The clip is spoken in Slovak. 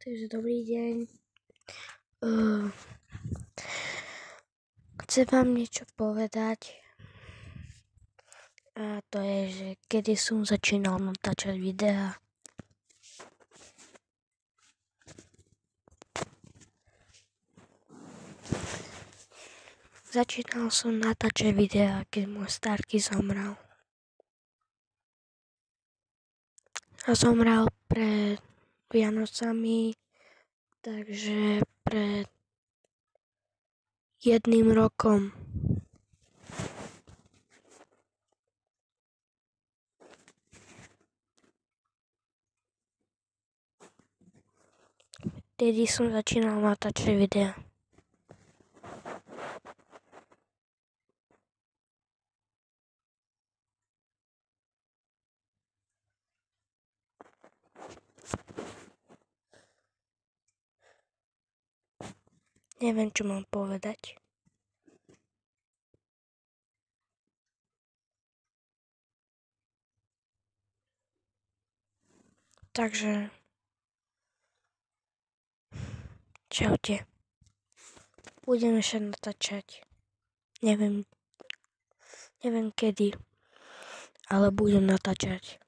Takže dobrý deň. Chcem vám niečo povedať. A to je, že kedy som začínal natáčať videá. Začínal som natáčať videá, keď môj starky zomrel. A zomrel pred Vianocami, takže pred 1 rokom. Tedy som začínal natáčať videá. Neviem, čo mám povedať. Takže čaute. Budem ešte natáčať. Neviem kedy, ale budem natáčať.